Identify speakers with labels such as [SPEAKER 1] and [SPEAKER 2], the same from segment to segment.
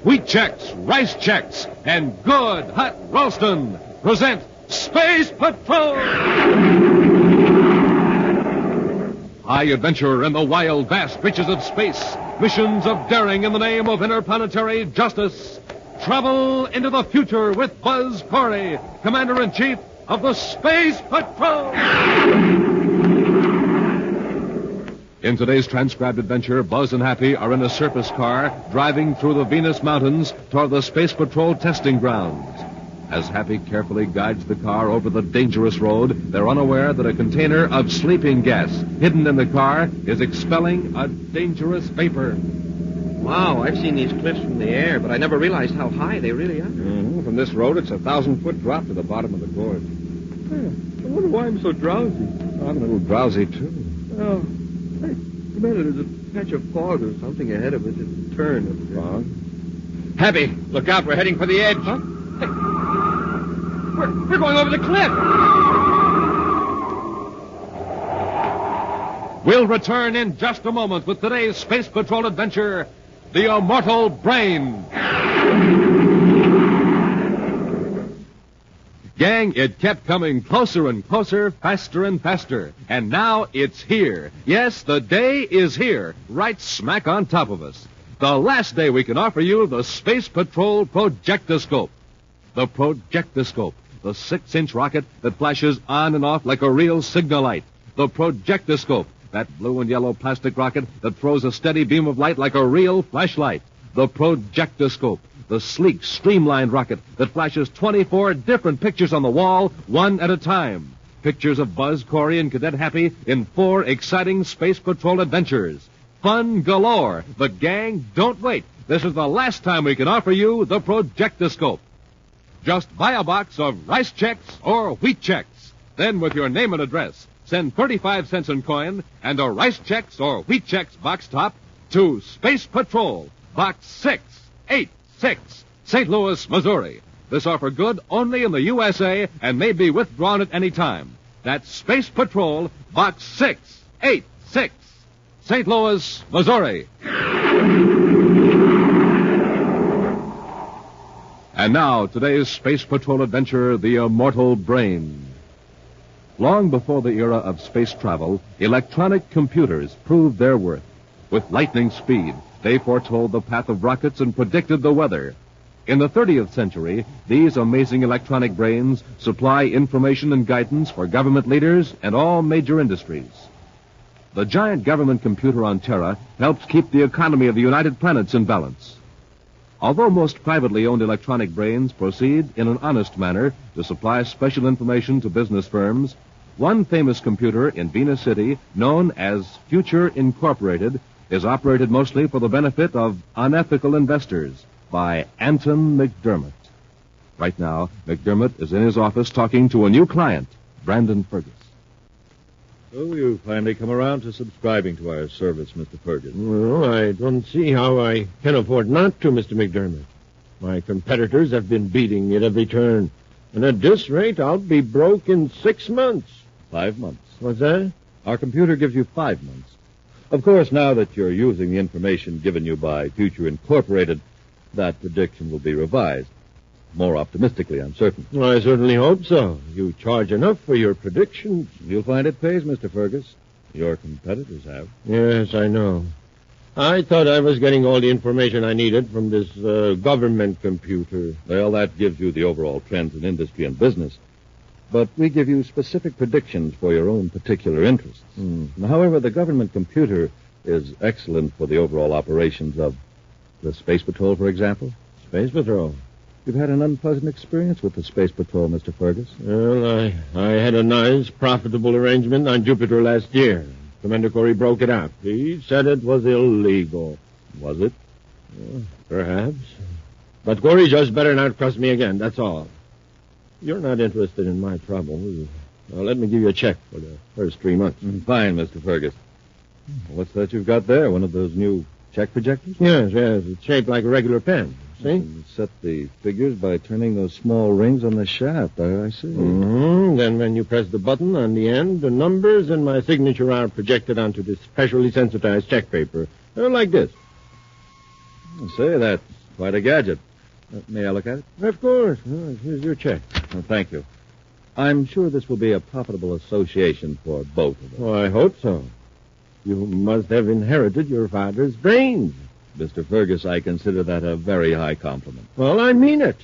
[SPEAKER 1] Wheat Checks, Rice Checks, and Good Hot Ralston present Space Patrol! High adventure in the wild, vast reaches of space. Missions of daring in the name of interplanetary justice. Travel into the future with Buzz Corey, Commander-in-Chief of the Space Patrol! In today's transcribed adventure, Buzz and Happy are in a surface car driving through the Venus Mountains toward the Space Patrol testing grounds. As Happy carefully guides the car over the dangerous road, they're unaware that a container of sleeping gas hidden in the car is expelling a dangerous vapor.
[SPEAKER 2] Wow, I've seen these cliffs from the air, but I never realized how high they really are.
[SPEAKER 3] Mm-hmm. From this road, it's a 1,000-foot drop to the bottom of the gorge.
[SPEAKER 2] I wonder why I'm so drowsy.
[SPEAKER 3] I'm a little drowsy, too.
[SPEAKER 2] Oh, hey, Commander, there's a patch of fog or something ahead of us. It's a turn up there.
[SPEAKER 3] Fog? Happy, look out. We're heading for the edge.
[SPEAKER 2] Huh? Hey, we're going over the cliff.
[SPEAKER 1] We'll return in just a moment with today's Space Patrol adventure, the Immortal Brain. Gang, it kept coming closer and closer, faster and faster. And now it's here. Yes, the day is here, right smack on top of us. The last day we can offer you the Space Patrol Projectoscope. The Projectoscope, the 6-inch rocket that flashes on and off like a real signal light. The Projectoscope, that blue and yellow plastic rocket that throws a steady beam of light like a real flashlight. The Projectoscope, the sleek, streamlined rocket that flashes 24 different pictures on the wall, one at a time. Pictures of Buzz, Corey, and Cadet Happy in 4 exciting Space Patrol adventures. Fun galore. But, gang, don't wait. This is the last time we can offer you the Projectoscope. Just buy a box of Rice Checks or Wheat Checks. Then, with your name and address, send 35 cents in coin and a Rice Checks or Wheat Checks box top to Space Patrol, Box 686, St. Louis, Missouri. This offer good only in the USA and may be withdrawn at any time. That's Space Patrol, Box 686, St. Louis, Missouri. And now, today's Space Patrol adventure, the Immortal Brain. Long before the era of space travel, electronic computers proved their worth. With lightning speed, they foretold the path of rockets and predicted the weather. In the 30th century, these amazing electronic brains supply information and guidance for government leaders and all major industries. The giant government computer on Terra helps keep the economy of the United Planets in balance. Although most privately owned electronic brains proceed in an honest manner to supply special information to business firms, one famous computer in Venus City, known as Future Incorporated, is operated mostly for the benefit of unethical investors by Anton McDermott. Right now, McDermott is in his office talking to a new client, Brandon Fergus.
[SPEAKER 4] So you finally come around to subscribing to our service, Mr. Fergus.
[SPEAKER 5] Well, I don't see how I can afford not to, Mr. McDermott. My competitors have been beating me at every turn. And at this rate, I'll be broke in 6 months.
[SPEAKER 4] 5 months.
[SPEAKER 5] What's that?
[SPEAKER 4] Our computer gives you 5 months. Of course, now that you're using the information given you by Future Incorporated, that prediction will be revised. More optimistically, I'm certain.
[SPEAKER 5] Well, I certainly hope so. You charge enough for your predictions.
[SPEAKER 4] You'll find it pays, Mr. Fergus. Your competitors have.
[SPEAKER 5] Yes, I know. I thought I was getting all the information I needed from this government computer.
[SPEAKER 4] Well, that gives you the overall trends in industry and business. But we give you specific predictions for your own particular interests. However, the government computer is excellent for the overall operations of the Space Patrol, for example.
[SPEAKER 5] Space Patrol?
[SPEAKER 4] You've had an unpleasant experience with the Space Patrol, Mr. Fergus.
[SPEAKER 5] Well, I had a nice, profitable arrangement on Jupiter last year. Commander Corey broke it up. He said it was illegal.
[SPEAKER 4] Was it?
[SPEAKER 5] Perhaps. But Corey just better not trust me again, that's all. You're not interested in my trouble. Now, let me give you a check for the first 3 months.
[SPEAKER 4] Fine, Mr. Fergus. What's that you've got there? One of those new check projectors?
[SPEAKER 5] Yes. It's shaped like a regular pen. See?
[SPEAKER 4] You set the figures by turning those small rings on the shaft. I see.
[SPEAKER 5] Then when you press the button on the end, the numbers and my signature are projected onto this specially sensitized check paper. Like this.
[SPEAKER 4] Say, that's quite a gadget. May I look at it?
[SPEAKER 5] Of course. Here's your check.
[SPEAKER 4] Thank you. I'm sure this will be a profitable association for both of us.
[SPEAKER 5] Oh, I hope so. You must have inherited your father's brains.
[SPEAKER 4] Mr. Fergus, I consider that a very high compliment.
[SPEAKER 5] Well, I mean it.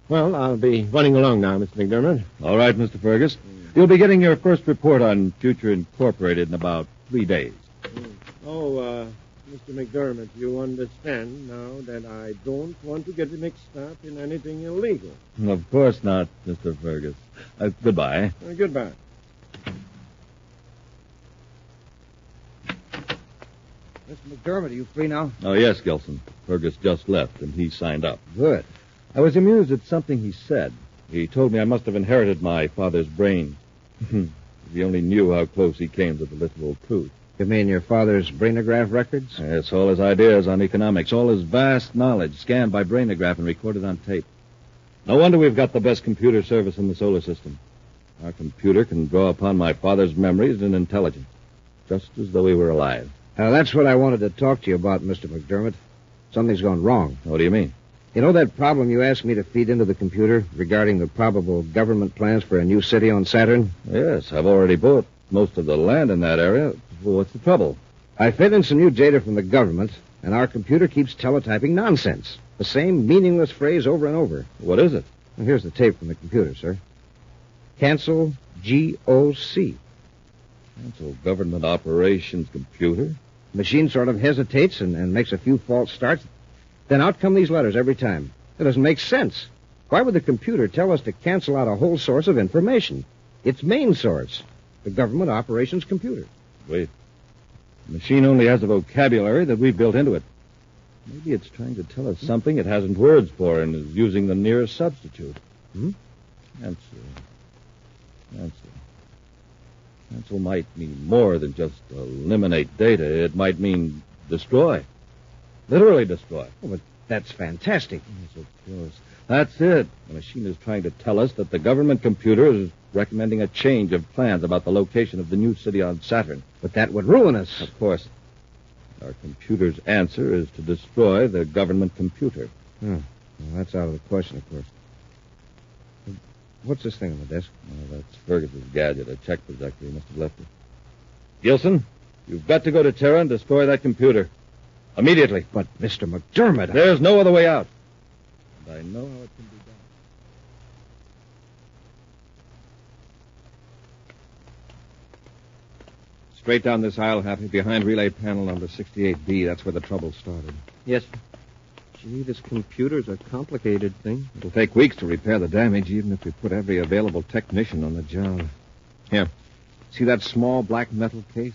[SPEAKER 5] Well, I'll be running along now, Mr. McDermott.
[SPEAKER 4] All right, Mr. Fergus. You'll be getting your first report on Future Incorporated in about 3 days.
[SPEAKER 5] Oh, Mr. McDermott, you understand now that I don't want to get mixed up in anything illegal.
[SPEAKER 4] Of course not, Mr. Fergus. Goodbye.
[SPEAKER 5] Goodbye.
[SPEAKER 2] Mr. McDermott, are you free now?
[SPEAKER 4] Oh, yes, Gilson. Fergus just left, and he signed up.
[SPEAKER 2] Good.
[SPEAKER 4] I was amused at something he said. He told me I must have inherited my father's brain. If he only knew how close he came to the literal truth.
[SPEAKER 2] You mean your father's brainograph records?
[SPEAKER 4] Yes, all his ideas on economics, all his vast knowledge scanned by brainograph and recorded on tape. No wonder we've got the best computer service in the solar system. Our computer can draw upon my father's memories and intelligence, just as though he were alive.
[SPEAKER 2] Now, that's what I wanted to talk to you about, Mr. McDermott. Something's gone wrong.
[SPEAKER 4] What do you mean?
[SPEAKER 2] You know that problem you asked me to feed into the computer regarding the probable government plans for a new city on Saturn?
[SPEAKER 4] Yes, I've already bought most of the land in that area. Well, what's the trouble?
[SPEAKER 2] I fed in some new data from the government, and our computer keeps teletyping nonsense. The same meaningless phrase over and over.
[SPEAKER 4] What is it?
[SPEAKER 2] Well, here's the tape from the computer, sir. Cancel GOC.
[SPEAKER 4] Cancel government operations computer?
[SPEAKER 2] The machine sort of hesitates and makes a few false starts. Then out come these letters every time. It doesn't make sense. Why would the computer tell us to cancel out a whole source of information? Its main source, the government operations computer.
[SPEAKER 4] Wait. The machine only has a vocabulary that we've built into it. Maybe it's trying to tell us something it hasn't words for and is using the nearest substitute. Cancel. Cancel might mean more than just eliminate data. It might mean destroy. Literally destroy.
[SPEAKER 2] Oh, but that's fantastic.
[SPEAKER 4] Yes, of course. That's it. The machine is trying to tell us that the government computer is recommending a change of plans about the location of the new city on Saturn.
[SPEAKER 2] But that would ruin us.
[SPEAKER 4] Of course. Our computer's answer is to destroy the government computer.
[SPEAKER 2] Well, that's out of the question, of course. What's this thing on the desk?
[SPEAKER 4] Oh, that's Fergus's gadget, a check projector. He must have left it. Gilson, you've got to go to Terra and destroy that computer. Immediately.
[SPEAKER 2] But, Mr. McDermott...
[SPEAKER 4] There's no other way out. And I know how it can be done.
[SPEAKER 3] Straight down this aisle, Happy, behind relay panel number 68B. That's where the trouble started.
[SPEAKER 2] Yes, sir. Gee, this computer's a complicated thing.
[SPEAKER 3] It'll take weeks to repair the damage, even if we put every available technician on the job. Here. See that small black metal case?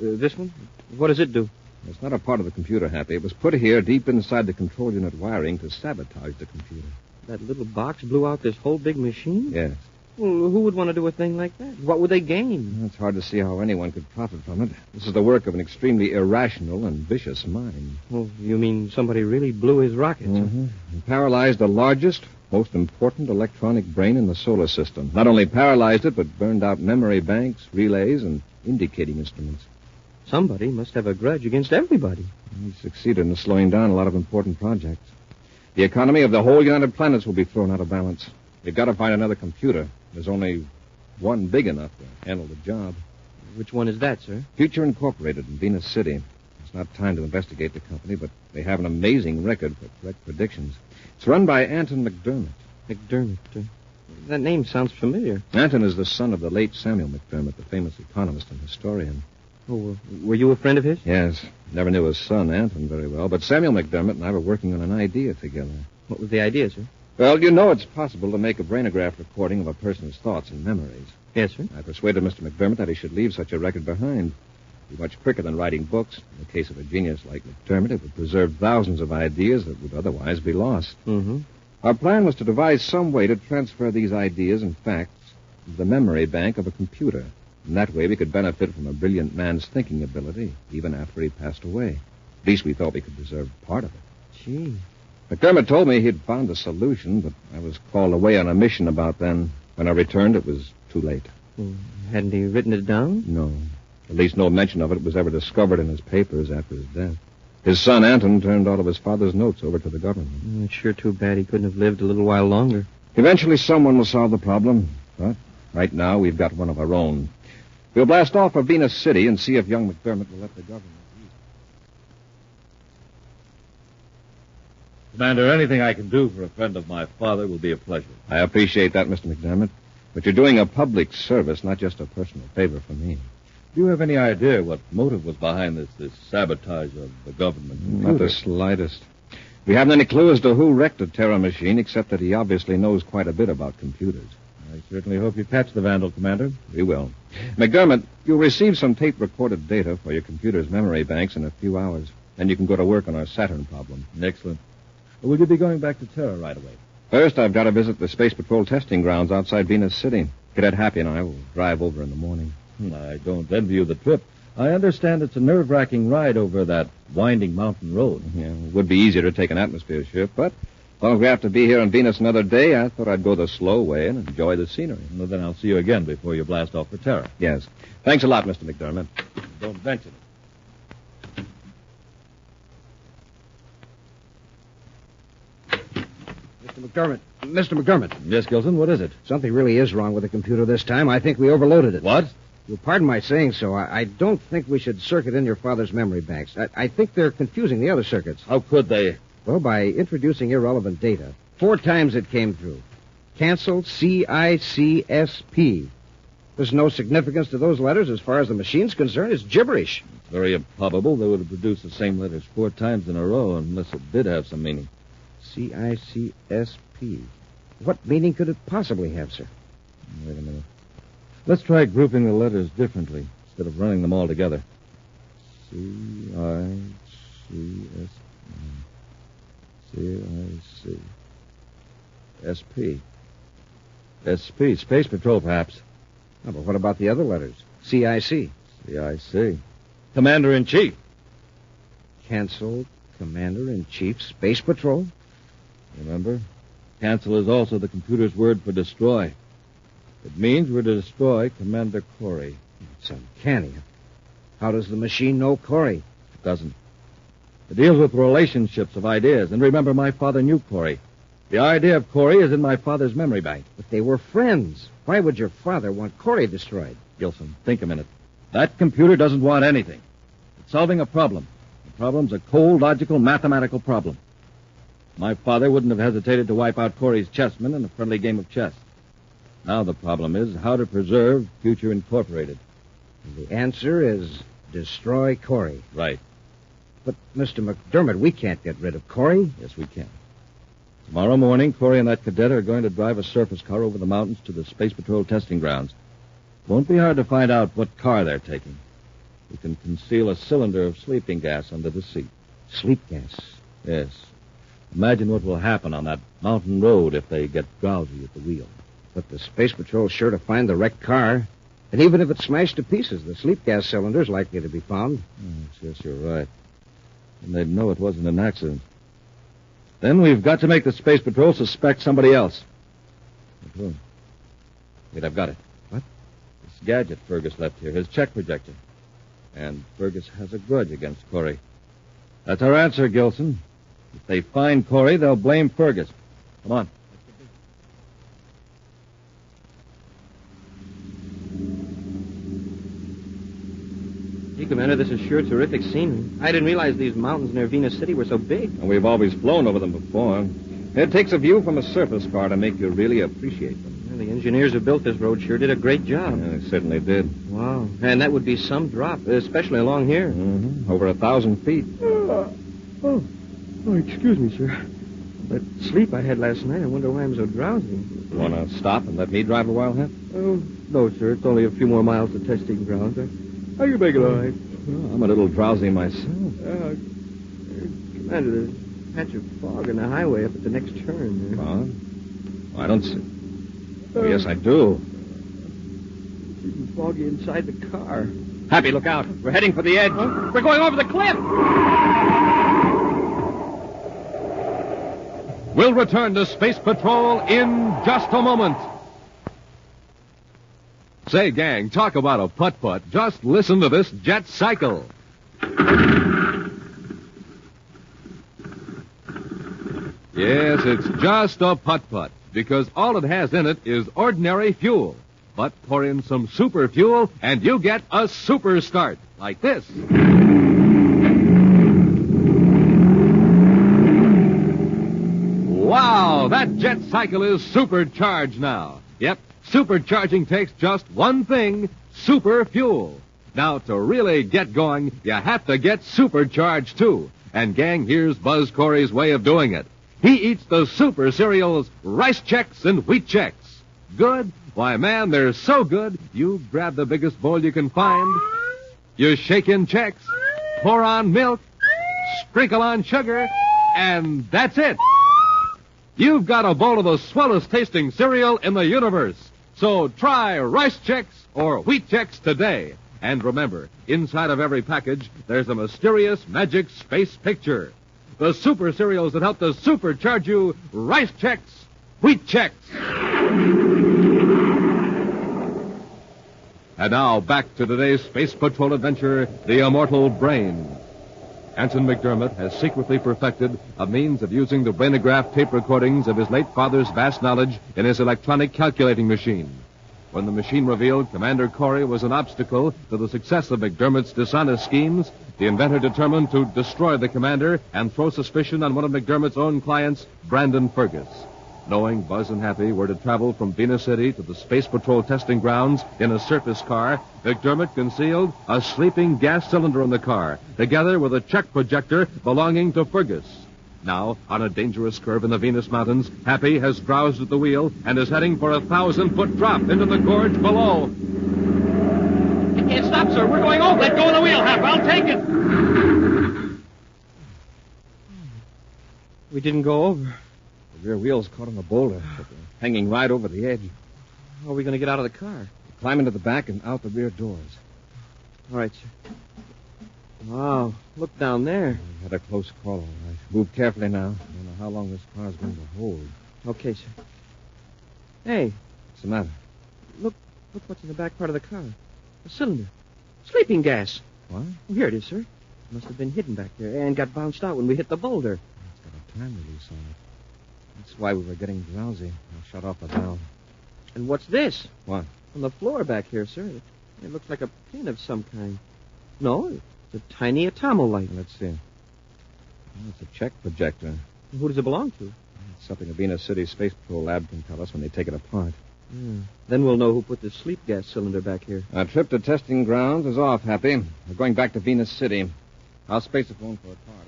[SPEAKER 2] This one? What does it do?
[SPEAKER 3] It's not a part of the computer, Happy. It was put here deep inside the control unit wiring to sabotage the computer.
[SPEAKER 2] That little box blew out this whole big machine?
[SPEAKER 3] Yes.
[SPEAKER 2] Well, who would want to do a thing like that? What would they gain?
[SPEAKER 3] It's hard to see how anyone could profit from it. This is the work of an extremely irrational and vicious mind.
[SPEAKER 2] Well, you mean somebody really blew his rockets?
[SPEAKER 3] Mm-hmm. And paralyzed the largest, most important electronic brain in the solar system. Not only paralyzed it, but burned out memory banks, relays, and indicating instruments.
[SPEAKER 2] Somebody must have a grudge against everybody.
[SPEAKER 3] He succeeded in slowing down a lot of important projects. The economy of the whole United Planets will be thrown out of balance. We've got to find another computer. There's only one big enough to handle the job.
[SPEAKER 2] Which one is that, sir?
[SPEAKER 3] Future Incorporated in Venus City. It's not time to investigate the company, but they have an amazing record for correct predictions. It's run by Anton McDermott.
[SPEAKER 2] McDermott. That name sounds familiar.
[SPEAKER 3] Anton is the son of the late Samuel McDermott, the famous economist and historian.
[SPEAKER 2] Oh, were you a friend of his?
[SPEAKER 3] Yes. Never knew his son, Anton, very well, but Samuel McDermott and I were working on an idea together.
[SPEAKER 2] What was the idea, sir?
[SPEAKER 3] Well, you know it's possible to make a brainograph recording of a person's thoughts and memories.
[SPEAKER 2] Yes, sir.
[SPEAKER 3] I persuaded Mr. McDermott that he should leave such a record behind. It would be much quicker than writing books. In the case of a genius like McDermott, it would preserve thousands of ideas that would otherwise be lost.
[SPEAKER 2] Mm-hmm.
[SPEAKER 3] Our plan was to devise some way to transfer these ideas and facts to the memory bank of a computer. And that way we could benefit from a brilliant man's thinking ability, even after he passed away. At least we thought we could preserve part of it.
[SPEAKER 2] Gee.
[SPEAKER 3] McDermott told me he'd found a solution, but I was called away on a mission about then. When I returned, it was too late.
[SPEAKER 2] Well, hadn't he written it down?
[SPEAKER 3] No. At least no mention of it was ever discovered in his papers after his death. His son, Anton, turned all of his father's notes over to the government.
[SPEAKER 2] It's sure too bad he couldn't have lived a little while longer.
[SPEAKER 3] Eventually, someone will solve the problem. But right now, we've got one of our own. We'll blast off for Venus City and see if young McDermott will let the government use it.
[SPEAKER 4] Commander, anything I can do for a friend of my father will be a pleasure.
[SPEAKER 3] I appreciate that, Mr. McDermott. But you're doing a public service, not just a personal favor for me.
[SPEAKER 4] Do you have any idea what motive was behind this sabotage of the government?
[SPEAKER 3] Not the slightest. We haven't any clue as to who wrecked the Terror machine, except that he obviously knows quite a bit about computers.
[SPEAKER 4] I certainly hope you catch the vandal, Commander.
[SPEAKER 3] We will. McDermott, you'll receive some tape-recorded data for your computer's memory banks in a few hours. Then you can go to work on our Saturn problem.
[SPEAKER 4] Excellent. Will you be going back to Terror right away?
[SPEAKER 3] First, I've got to visit the Space Patrol testing grounds outside Venus City. Cadet Happy and I will drive over in the morning.
[SPEAKER 4] I don't envy you the trip. I understand it's a nerve-wracking ride over that winding mountain road.
[SPEAKER 3] Yeah, it would be easier to take an atmosphere ship, but as long as we have to be here on Venus another day, I thought I'd go the slow way and enjoy the scenery.
[SPEAKER 4] Well, then I'll see you again before you blast off for Terror.
[SPEAKER 3] Yes. Thanks a lot, Mr. McDermott.
[SPEAKER 4] Don't mention it.
[SPEAKER 2] Mr. McDermott.
[SPEAKER 4] Yes, Gilson, what is it?
[SPEAKER 2] Something really is wrong with the computer this time. I think we overloaded it.
[SPEAKER 4] What?
[SPEAKER 2] You'll pardon my saying so. I don't think we should circuit in your father's memory banks. I think they're confusing the other circuits.
[SPEAKER 4] How could they?
[SPEAKER 2] Well, by introducing irrelevant data. 4 times it came through. Canceled CICSP. There's no significance to those letters as far as the machine's concerned. It's gibberish.
[SPEAKER 4] It's very improbable they would have produced the same letters 4 times in a row unless it did have some meaning.
[SPEAKER 2] CICSP. What meaning could it possibly have, sir?
[SPEAKER 4] Wait a minute. Let's try grouping the letters differently instead of running them all together. C-I-C-S-P. SP. Space Patrol, perhaps.
[SPEAKER 2] Oh, but what about the other letters? CIC.
[SPEAKER 4] CIC. Commander-in-Chief.
[SPEAKER 2] Cancel Commander-in-Chief Space Patrol?
[SPEAKER 4] Remember? Cancel is also the computer's word for destroy. It means we're to destroy Commander Corey.
[SPEAKER 2] It's uncanny. How does the machine know Corey?
[SPEAKER 4] It doesn't. It deals with relationships of ideas. And remember, my father knew Corey. The idea of Corey is in my father's memory bank.
[SPEAKER 2] But they were friends. Why would your father want Corey destroyed?
[SPEAKER 4] Gilson, think a minute. That computer doesn't want anything. It's solving a problem. The problem's a cold, logical, mathematical problem. My father wouldn't have hesitated to wipe out Corey's chessmen in a friendly game of chess. Now the problem is how to preserve Future Incorporated.
[SPEAKER 2] The answer is destroy Corey.
[SPEAKER 4] Right.
[SPEAKER 2] But, Mr. McDermott, we can't get rid of Corey.
[SPEAKER 4] Yes, we can. Tomorrow morning, Corey and that cadet are going to drive a surface car over the mountains to the Space Patrol testing grounds. It won't be hard to find out what car they're taking. We can conceal a cylinder of sleeping gas under the seat.
[SPEAKER 2] Sleep gas?
[SPEAKER 4] Yes. Imagine what will happen on that mountain road if they get drowsy at the wheel.
[SPEAKER 2] But the Space Patrol's sure to find the wrecked car. And even if it's smashed to pieces, the sleep gas cylinder's likely to be found.
[SPEAKER 4] Yes, you're right. And they'd know it wasn't an accident. Then we've got to make the Space Patrol suspect somebody else. Wait, I've got it.
[SPEAKER 2] What?
[SPEAKER 4] This gadget Fergus left here, his check projector. And Fergus has a grudge against Corey. That's our answer, Gilson. If they find Corey, they'll blame Fergus. Come on.
[SPEAKER 2] Gee, Commander, this is sure terrific scenery. I didn't realize these mountains near Venus City were so big.
[SPEAKER 3] And we've always flown over them before. It takes a view from a surface car to make you really appreciate them.
[SPEAKER 2] Well, the engineers who built this road sure did a great job.
[SPEAKER 3] Yeah, they certainly did.
[SPEAKER 2] Wow. And that would be some drop, especially along here.
[SPEAKER 3] Mm-hmm. Over 1,000 feet.
[SPEAKER 2] Oh, excuse me, sir. That sleep I had last night, I wonder why I'm so drowsy.
[SPEAKER 3] Want to stop and let me drive a while, Hep?
[SPEAKER 2] Oh, no, sir. It's only a few more miles to testing grounds. How you make it all right?
[SPEAKER 3] Well, I'm a little drowsy myself.
[SPEAKER 2] Commander, there's a patch of fog on the highway up at the next turn.
[SPEAKER 3] Fog? Oh, I don't see. Oh, yes, I do.
[SPEAKER 2] It's even foggy inside the car.
[SPEAKER 3] Happy, look out. We're heading for the edge.
[SPEAKER 2] Huh? We're going over the cliff!
[SPEAKER 1] We'll return to Space Patrol in just a moment. Say, gang, talk about a putt-putt. Just listen to this jet cycle. Yes, it's just a putt-putt, because all it has in it is ordinary fuel. But pour in some super fuel, and you get a super start, like this. Wow, that jet cycle is supercharged now. Yep, supercharging takes just one thing, super fuel. Now, to really get going, you have to get supercharged, too. And, gang, here's Buzz Corey's way of doing it. He eats the super cereals, Rice Chex and Wheat Chex. Good? Why, man, they're so good, you grab the biggest bowl you can find, you shake in Chex, pour on milk, sprinkle on sugar, and that's it. You've got a bowl of the swellest tasting cereal in the universe. So try Rice Chex or Wheat Chex today. And remember, inside of every package, there's a mysterious magic space picture. The super cereals that help to supercharge you, Rice Chex, Wheat Chex. And now, back to today's Space Patrol adventure, the Immortal Brain. Anson McDermott has secretly perfected a means of using the brainograph tape recordings of his late father's vast knowledge in his electronic calculating machine. When the machine revealed Commander Corey was an obstacle to the success of McDermott's dishonest schemes, the inventor determined to destroy the commander and throw suspicion on one of McDermott's own clients, Brandon Fergus. Knowing Buzz and Happy were to travel from Venus City to the Space Patrol testing grounds in a surface car, McDermott concealed a sleeping gas cylinder in the car, together with a check projector belonging to Fergus. Now, on a dangerous curve in the Venus Mountains, Happy has drowsed at the wheel and is heading for a 1,000-foot drop into the gorge below.
[SPEAKER 6] I can't stop, sir. We're going over. Let go of the wheel, Hap. I'll take it.
[SPEAKER 2] We didn't go over.
[SPEAKER 3] The rear wheel's caught on a boulder, hanging right over the edge.
[SPEAKER 2] How are we going to get out of the car?
[SPEAKER 3] Climb into the back and out the rear doors.
[SPEAKER 2] All right, sir. Wow, look down there.
[SPEAKER 3] We had a close call, all right. Move carefully now. I don't know how long this car's going to hold.
[SPEAKER 2] Okay, sir. Hey,
[SPEAKER 3] What's the matter?
[SPEAKER 2] look what's in the back part of the car. A cylinder. Sleeping gas.
[SPEAKER 3] What?
[SPEAKER 2] Oh, here it is, sir. Must have been hidden back there and got bounced out when we hit the boulder.
[SPEAKER 3] It's got a time release on it. That's why we were getting drowsy. I shut off the valve.
[SPEAKER 2] And what's this?
[SPEAKER 3] What?
[SPEAKER 2] On the floor back here, sir. It looks like a pin of some kind. No, it's a tiny atomolite.
[SPEAKER 3] Let's see. Oh, it's a check projector.
[SPEAKER 2] Who does it belong to?
[SPEAKER 3] It's something the Venus City Space Patrol lab can tell us when they take it apart.
[SPEAKER 2] Then we'll know who put the sleep gas cylinder back here.
[SPEAKER 3] Our trip to testing grounds is off, Happy. We're going back to Venus City. I'll space a phone for a car.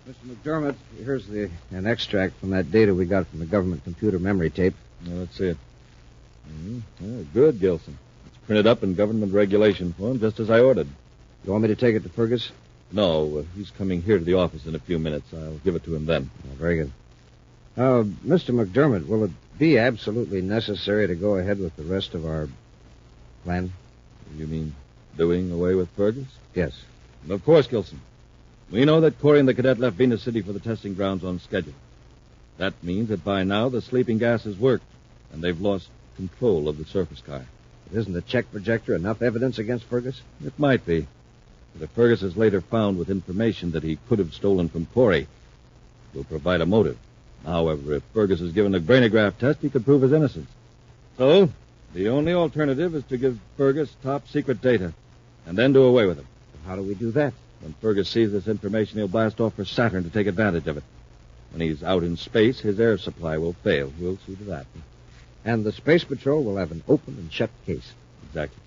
[SPEAKER 3] Mr. McDermott, here's an extract from that data we got from the government computer memory tape.
[SPEAKER 4] Let's see it. Good, Gilson. It's printed up in government regulation form, just as I ordered.
[SPEAKER 2] You want me to take it to Fergus?
[SPEAKER 4] No, he's coming here to the office in a few minutes. I'll give it to him then.
[SPEAKER 2] Oh, very good. Mr. McDermott, will it be absolutely necessary to go ahead with the rest of our plan?
[SPEAKER 4] You mean doing away with Fergus?
[SPEAKER 2] Yes.
[SPEAKER 4] Of course, Gilson. We know that Corey and the cadet left Venus City for the testing grounds on schedule. That means that by now the sleeping gas has worked, and they've lost control of the surface car.
[SPEAKER 2] But isn't the check projector enough evidence against Fergus?
[SPEAKER 4] It might be. But if Fergus is later found with information that he could have stolen from Corey, it will provide a motive. However, if Fergus is given a brainograph test, he could prove his innocence. So, the only alternative is to give Fergus top secret data, and then do away with him.
[SPEAKER 2] How do we do that?
[SPEAKER 4] When Fergus sees this information, he'll blast off for Saturn to take advantage of it. When he's out in space, his air supply will fail. We'll see to that.
[SPEAKER 2] And the Space Patrol will have an open and shut case.
[SPEAKER 4] Exactly.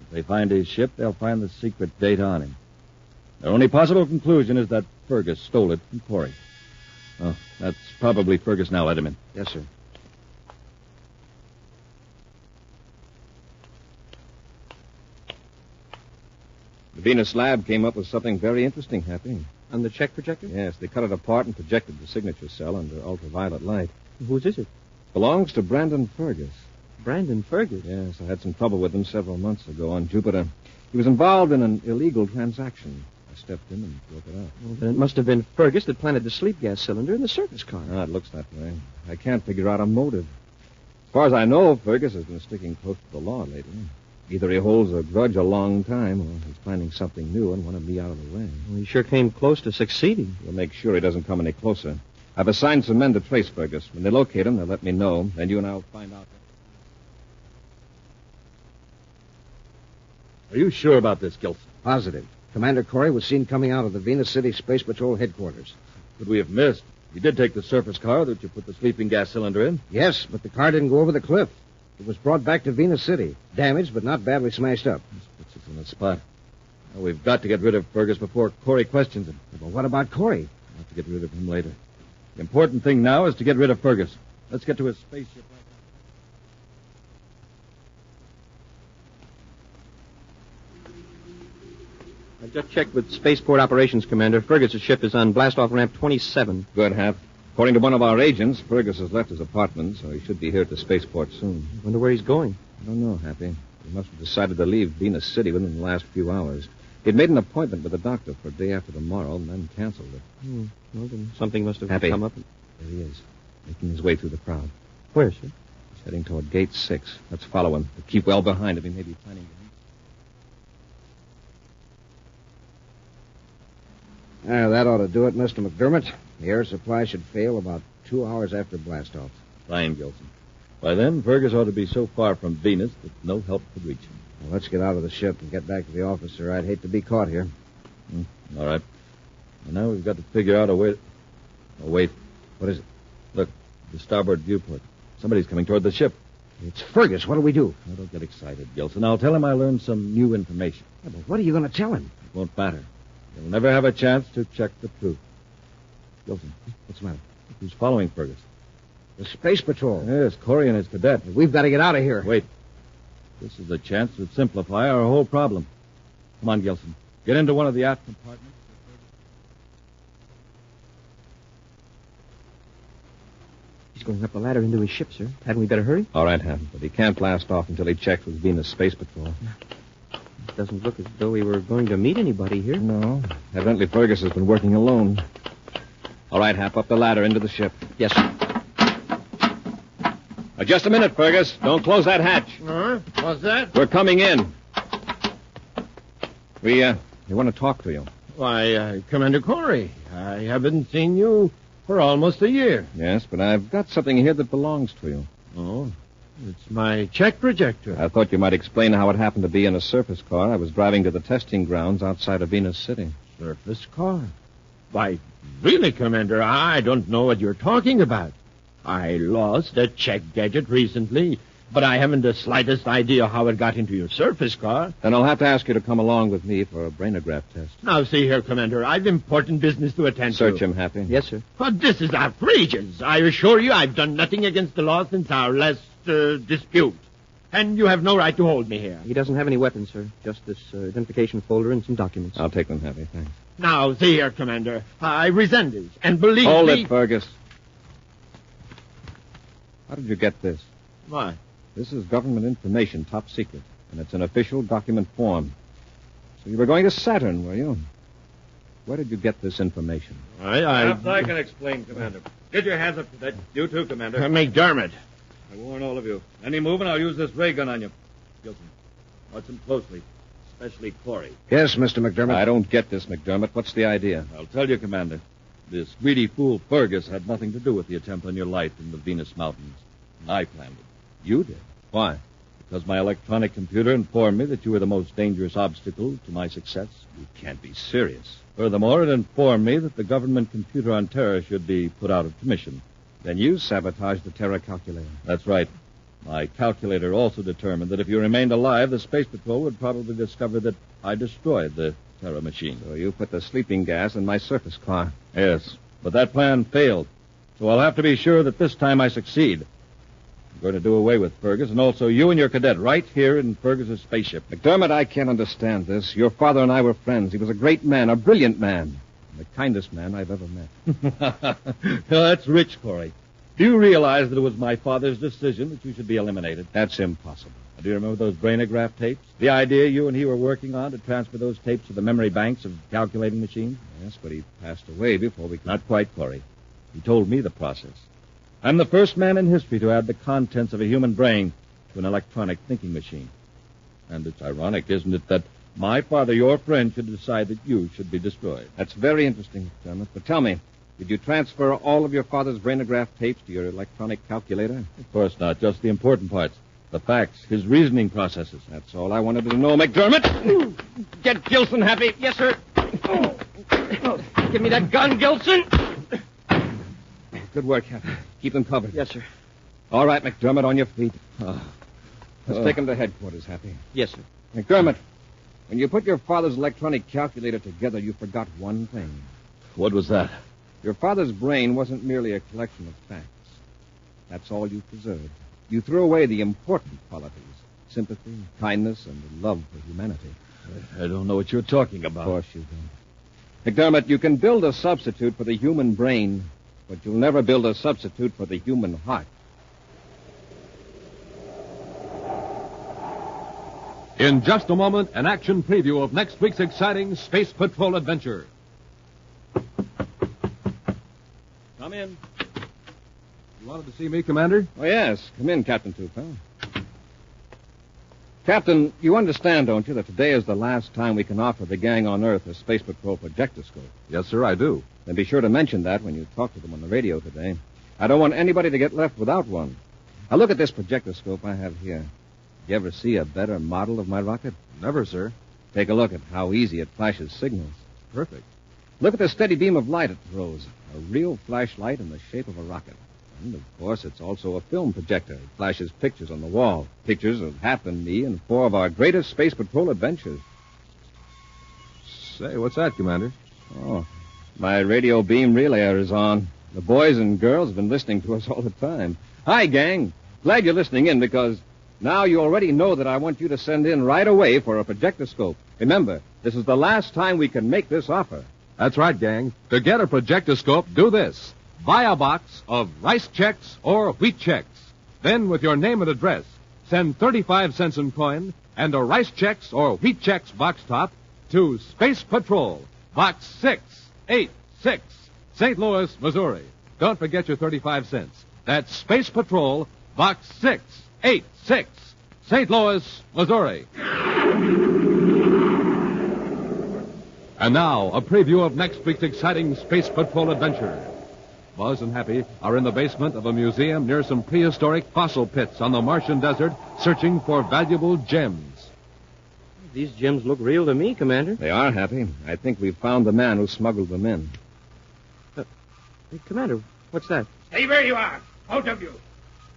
[SPEAKER 4] If they find his ship, they'll find the secret data on him. Their only possible conclusion is that Fergus stole it from Corey. Oh, that's probably Fergus now. Let him in.
[SPEAKER 2] Yes, sir.
[SPEAKER 3] The Venus lab came up with something very interesting, Happy.
[SPEAKER 2] On the check projector?
[SPEAKER 3] Yes, they cut it apart and projected the signature cell under ultraviolet light.
[SPEAKER 2] Whose is it?
[SPEAKER 3] Belongs to Brandon Fergus.
[SPEAKER 2] Brandon Fergus?
[SPEAKER 3] Yes, I had some trouble with him several months ago on Jupiter. He was involved in an illegal transaction. I stepped in and broke it up.
[SPEAKER 2] Well, then it must have been Fergus that planted the sleep gas cylinder in the surface car.
[SPEAKER 3] It looks that way. I can't figure out a motive. As far as I know, Fergus has been sticking close to the law lately. Either he holds a grudge a long time, or he's planning something new and wanted me out of the way.
[SPEAKER 2] Well, he sure came close to succeeding.
[SPEAKER 3] We'll make sure he doesn't come any closer. I've assigned some men to trace Fergus. When they locate him, they'll let me know. Then you and I'll find out.
[SPEAKER 4] Are you sure about this, Gilson?
[SPEAKER 2] Positive. Commander Corey was seen coming out of the Venus City Space Patrol headquarters.
[SPEAKER 4] Could we have missed? He did take the surface car that you put the sleeping gas cylinder in.
[SPEAKER 2] Yes, but the car didn't go over the cliff. It was brought back to Venus City. Damaged, but not badly smashed up.
[SPEAKER 4] This puts us in a spot. Now, we've got to get rid of Fergus before Corey questions him.
[SPEAKER 2] But what about Corey?
[SPEAKER 4] We'll have to get rid of him later. The important thing now is to get rid of Fergus. Let's get to his spaceship right
[SPEAKER 7] I just checked with Spaceport Operations Commander. Fergus's ship is on blast-off ramp 27.
[SPEAKER 3] Good, Hap. According to one of our agents, Fergus has left his apartment, so he should be here at the spaceport soon.
[SPEAKER 7] I wonder where he's going.
[SPEAKER 3] I don't know, Happy. He must have decided to leave Venus City within the last few hours. He'd made an appointment with the doctor for a day after tomorrow and then canceled it.
[SPEAKER 7] Well, then something must have
[SPEAKER 3] Happy.
[SPEAKER 7] come up.
[SPEAKER 3] There he is, making his way through the crowd.
[SPEAKER 7] Where, sir?
[SPEAKER 3] He's heading toward Gate 6. Let's follow him, but keep well behind him. He may be planning to meet.
[SPEAKER 2] That ought to do it, Mr. McDermott. The air supply should fail about 2 hours after blastoff.
[SPEAKER 4] Fine, Gilson. By then, Fergus ought to be so far from Venus that no help could reach him.
[SPEAKER 2] Well, let's get out of the ship and get back to the office, sir. I'd hate to be caught here.
[SPEAKER 4] All right. And now we've got to figure out a way... Oh, wait.
[SPEAKER 2] What is it?
[SPEAKER 4] Look, the starboard viewport. Somebody's coming toward the ship.
[SPEAKER 2] It's Fergus. What do we do?
[SPEAKER 4] Now, don't get excited, Gilson. I'll tell him I learned some new information.
[SPEAKER 2] Yeah, but what are you going to tell him?
[SPEAKER 4] It won't matter. He'll never have a chance to check the truth. Gilson,
[SPEAKER 2] What's the matter?
[SPEAKER 4] who's following Fergus?
[SPEAKER 2] The Space Patrol.
[SPEAKER 4] Yes, Corey and his cadet.
[SPEAKER 2] We've got to get out of here.
[SPEAKER 4] Wait. This is a chance to simplify our whole problem. Come on, Gilson. Get into one of the aft compartments.
[SPEAKER 7] He's going up the ladder into his ship, sir. Hadn't we better hurry?
[SPEAKER 3] All right, Hap, but he can't blast off until he checks with Venus Space Patrol.
[SPEAKER 7] It doesn't look as though we were going to meet anybody here.
[SPEAKER 3] No. Evidently, Fergus has been working alone. All right, Hap, up the ladder into the ship.
[SPEAKER 7] Yes, sir.
[SPEAKER 3] Just a minute, Fergus. Don't close that hatch.
[SPEAKER 5] What's that?
[SPEAKER 3] We're coming in. We want to talk to you.
[SPEAKER 5] Why, Commander Corey, I haven't seen you for almost a year.
[SPEAKER 3] Yes, but I've got something here that belongs to you.
[SPEAKER 5] Oh, it's my check projector.
[SPEAKER 3] I thought you might explain how it happened to be in a surface car I was driving to the testing grounds outside of Venus City.
[SPEAKER 5] Surface car? Why, really, Commander, I don't know what you're talking about. I lost a check gadget recently, but I haven't the slightest idea how it got into your surface car.
[SPEAKER 3] Then I'll have to ask you to come along with me for a brainograph test.
[SPEAKER 5] Now, see here, Commander, I've important business to attend to.
[SPEAKER 3] Search him, Happy.
[SPEAKER 7] Yes, sir.
[SPEAKER 5] But this is outrageous. I assure you I've done nothing against the law since our last dispute. And you have no right to hold me here.
[SPEAKER 7] He doesn't have any weapons, sir. Just this identification folder and some documents.
[SPEAKER 3] I'll take them, Happy. Thanks.
[SPEAKER 5] Now, see here, Commander. I resent this. And believe
[SPEAKER 3] Hold
[SPEAKER 5] me...
[SPEAKER 3] it, Fergus. How did you get this?
[SPEAKER 5] Why?
[SPEAKER 3] This is government information, top secret, and it's an official document form. So you were going to Saturn, were you? Where did you get this information?
[SPEAKER 4] Perhaps I can explain, Commander. Get your hands up to that. You too, Commander.
[SPEAKER 5] McDermott.
[SPEAKER 4] I warn all of you. Any movement, I'll use this ray gun on you. Gilson, watch him closely, especially Corey.
[SPEAKER 2] Yes, Mr. McDermott.
[SPEAKER 3] I don't get this, McDermott. What's the idea?
[SPEAKER 4] I'll tell you, Commander. This greedy fool Fergus had nothing to do with the attempt on your life in the Venus Mountains. I planned it.
[SPEAKER 3] You did? Why?
[SPEAKER 4] Because my electronic computer informed me that you were the most dangerous obstacle to my success.
[SPEAKER 3] You can't be serious.
[SPEAKER 4] Furthermore, it informed me that the government computer on Terra should be put out of commission.
[SPEAKER 3] Then you sabotaged the Terra calculator.
[SPEAKER 4] That's right. My calculator also determined that if you remained alive, the Space Patrol would probably discover that I destroyed the Terra machine.
[SPEAKER 3] So you put the sleeping gas in my surface car.
[SPEAKER 4] Yes, but that plan failed. So I'll have to be sure that this time I succeed. I'm going to do away with Fergus and also you and your cadet right here in Fergus's spaceship.
[SPEAKER 3] McDermott, I can't understand this. Your father and I were friends. He was a great man, a brilliant man, the kindest man I've ever met.
[SPEAKER 4] That's rich, Corey. Do you realize that it was my father's decision that you should be eliminated?
[SPEAKER 3] That's impossible.
[SPEAKER 4] Do you remember those brainograph tapes? The idea you and he were working on to transfer those tapes to the memory banks of calculating machines?
[SPEAKER 3] Yes, but he passed away before we could...
[SPEAKER 4] Not quite, Corey. He told me the process. I'm the first man in history to add the contents of a human brain to an electronic thinking machine. And it's ironic, isn't it, that my father, your friend, should decide that you should be destroyed.
[SPEAKER 3] That's very interesting, McDermott. But tell me, did you transfer all of your father's brainograph tapes to your electronic calculator?
[SPEAKER 4] Of course not, just the important parts. The facts, his reasoning processes.
[SPEAKER 3] That's all I wanted to know, McDermott.
[SPEAKER 7] Get Gilson, Happy. Yes, sir. Give me that gun, Gilson.
[SPEAKER 3] Good work, Happy. Keep them covered.
[SPEAKER 7] Yes, sir.
[SPEAKER 3] All right, McDermott, on your feet. Let's take him to headquarters, Happy.
[SPEAKER 7] Yes, sir.
[SPEAKER 3] McDermott, when you put your father's electronic calculator together, you forgot one thing.
[SPEAKER 4] What was that?
[SPEAKER 3] Your father's brain wasn't merely a collection of facts. That's all you preserved. You threw away the important qualities, sympathy, kindness, and the love for humanity.
[SPEAKER 4] I don't know what you're talking about.
[SPEAKER 3] Of course you don't. McDermott, you can build a substitute for the human brain, but you'll never build a substitute for the human heart.
[SPEAKER 1] In just a moment, an action preview of next week's exciting Space Patrol adventure.
[SPEAKER 3] Come in.
[SPEAKER 1] You wanted to see me, Commander?
[SPEAKER 3] Oh, yes. Come in, Captain Tupel. Captain, you understand, don't you, that today is the last time we can offer the gang on Earth a Space Patrol projectoscope?
[SPEAKER 1] Yes, sir, I do.
[SPEAKER 3] Then be sure to mention that when you talk to them on the radio today. I don't want anybody to get left without one. Now, look at this projectoscope I have here. You ever see a better model of my rocket?
[SPEAKER 1] Never, sir.
[SPEAKER 3] Take a look at how easy it flashes signals.
[SPEAKER 1] Perfect.
[SPEAKER 3] Look at the steady beam of light it throws. A real flashlight in the shape of a rocket. And, of course, it's also a film projector. It flashes pictures on the wall. Pictures of Hap and me and 4 of our greatest Space Patrol adventures.
[SPEAKER 1] Say, what's that, Commander?
[SPEAKER 3] Oh, my radio beam relayer is on. The boys and girls have been listening to us all the time. Hi, gang. Glad you're listening in because now you already know that I want you to send in right away for a projectoscope. Remember, this is the last time we can make this offer.
[SPEAKER 1] That's right, gang. To get a projectoscope, do this. Buy a box of rice checks or wheat checks. Then, with your name and address, send 35 cents in coin and a rice checks or wheat checks box top to Space Patrol, Box 686, St. Louis, Missouri. Don't forget your 35 cents. That's Space Patrol, Box 686, St. Louis, Missouri. And now, a preview of next week's exciting Space Patrol adventure. Buzz and Happy are in the basement of a museum near some prehistoric fossil pits on the Martian desert, searching for valuable gems.
[SPEAKER 7] These gems look real to me, Commander.
[SPEAKER 3] They are, Happy. I think we've found the man who smuggled them in.
[SPEAKER 7] Hey, Commander, what's that?
[SPEAKER 8] Stay where you are, both of you.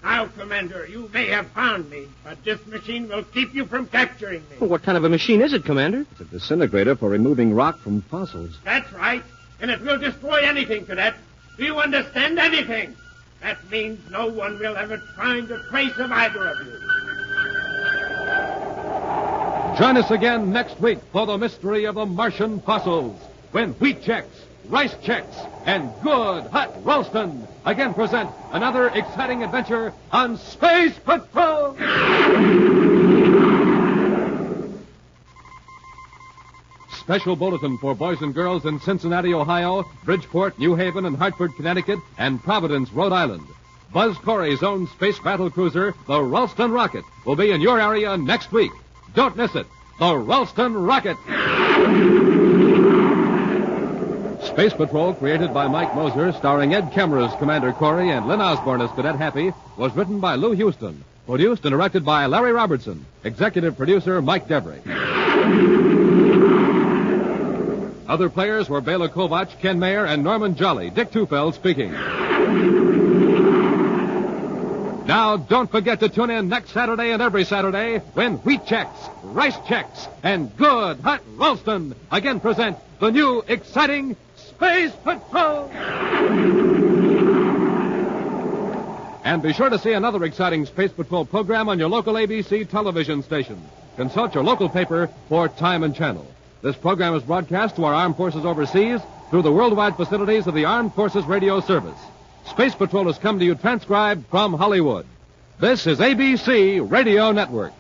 [SPEAKER 8] Now, Commander, you may have found me, but this machine will keep you from capturing me.
[SPEAKER 7] Well, what kind of a machine is it, Commander?
[SPEAKER 3] It's a disintegrator for removing rock from fossils.
[SPEAKER 8] That's right, and it will destroy anything, Cadet. Do you understand anything? That means no one will ever find a trace of either of you.
[SPEAKER 1] Join us again next week for the mystery of the Martian fossils, when wheat checks, rice checks, and good hot Ralston again present another exciting adventure on Space Patrol. Special bulletin for boys and girls in Cincinnati, Ohio, Bridgeport, New Haven, and Hartford, Connecticut, and Providence, Rhode Island. Buzz Corey's own space battle cruiser, the Ralston Rocket, will be in your area next week. Don't miss it. The Ralston Rocket. Space Patrol, created by Mike Moser, starring Ed Kemmer as Commander Corey and Lynn Osborne as Cadet Happy, was written by Lou Houston. Produced and directed by Larry Robertson. Executive producer Mike Debry. Other players were Bela Kovac, Ken Mayer, and Norman Jolly. Dick Tufeld speaking. Now, don't forget to tune in next Saturday and every Saturday when wheat checks, rice checks, and good hot Ralston again present the new exciting Space Patrol. And be sure to see another exciting Space Patrol program on your local ABC television station. Consult your local paper for time and channel. This program is broadcast to our armed forces overseas through the worldwide facilities of the Armed Forces Radio Service. Space Patrol has come to you transcribed from Hollywood. This is ABC Radio Network.